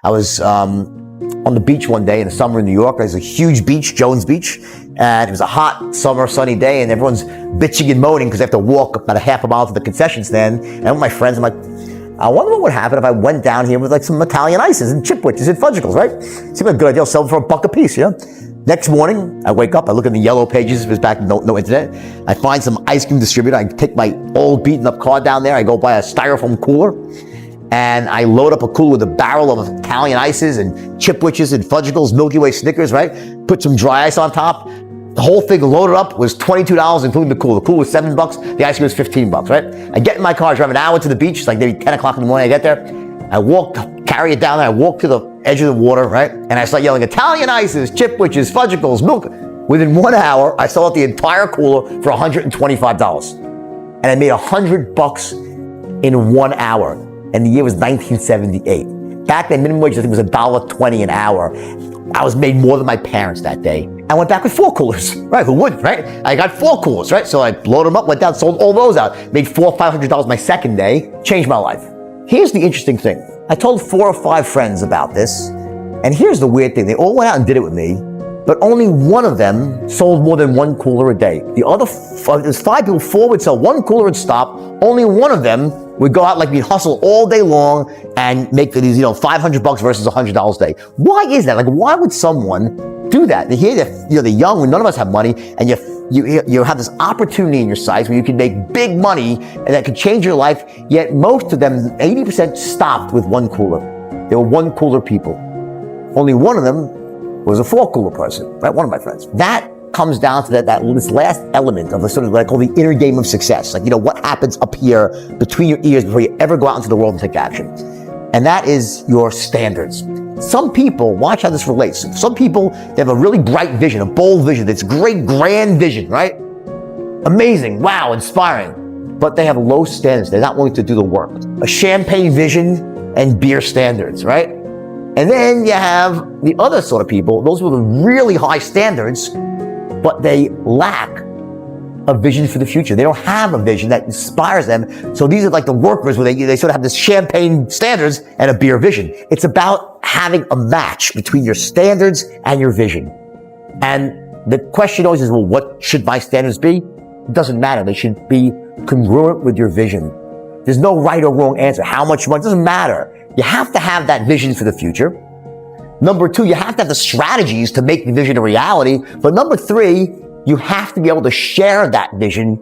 I was on the beach one day in the summer in New York. There's a huge beach, Jones Beach, and it was a hot summer sunny day, and everyone's bitching and moaning because they have to walk about a half a mile to the concession stand. And I'm with my friends, I'm like, I wonder what would happen if I went down here with like some Italian ices and chipwitches and fudgicles, right? Seemed like a good idea. I'll sell them for $1 a piece, yeah? Next morning, I wake up, I look in the yellow pages, it was back, no internet. I find some ice cream distributor. I take my old beaten up car down there. I go buy a styrofoam cooler, and I load up a cooler with a barrel of Italian ices and chipwitches and fudgicles, Milky Way Snickers, right? Put some dry ice on top. The whole thing loaded up was $22, including the cooler. The cooler was $7, the ice cream was $15, right? I get in my car, drive an hour to the beach. It's like maybe 10 o'clock in the morning. I get there. I walk, carry it down there. I walk to the edge of the water, right? And I start yelling, Italian ices, chipwitches, fudgicles, milk. Within 1 hour, I sold out the entire cooler for $125. And I made $100 in 1 hour. And the year was 1978. Back then, minimum wage, I think, was $1.20 an hour. I was made more than my parents that day. I went back with 4 coolers, right? Who wouldn't, right? I got 4 coolers, right? So I loaded them up, went down, sold all those out, made $500 my second day, changed my life. Here's the interesting thing. I told 4 or 5 friends about this, and here's the weird thing. They all went out and did it with me, but only one of them sold more than 1 cooler a day. The other, there's 5 people, 4 would sell 1 cooler and stop. Only one of them would go out like we'd hustle all day long and make these, $500 versus $100 a day. Why is that? Like, why would someone do that? Here, they're young, when none of us have money, and you have this opportunity in your sights where you can make big money and that could change your life. Yet most of them, 80%, stopped with 1 cooler. They were 1 cooler people. Only one of them was a 4 cooler person, right? One of my friends. That comes down to this last element of the sort of what I call the inner game of success. Like, what happens up here between your ears before you ever go out into the world and take action. And that is your standards. Some people, watch how this relates. Some people, they have a really bright vision, a bold vision. It's great, grand vision, right? Amazing, wow, inspiring. But they have low standards. They're not willing to do the work. A champagne vision and beer standards, right? And then you have the other sort of people, those with really high standards, but they lack a vision for the future. They don't have a vision that inspires them. So these are like the workers where they sort of have this champagne standards and a beer vision. It's about having a match between your standards and your vision. And the question always is, well, what should my standards be? It doesn't matter. They should be congruent with your vision. There's no right or wrong answer. How much money? It doesn't matter. You have to have that vision for the future. Number 2, you have to have the strategies to make the vision a reality. But number 3, you have to be able to share that vision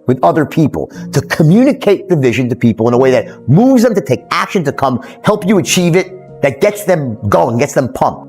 with other people, to communicate the vision to people in a way that moves them to take action, to come help you achieve it, that gets them going, gets them pumped.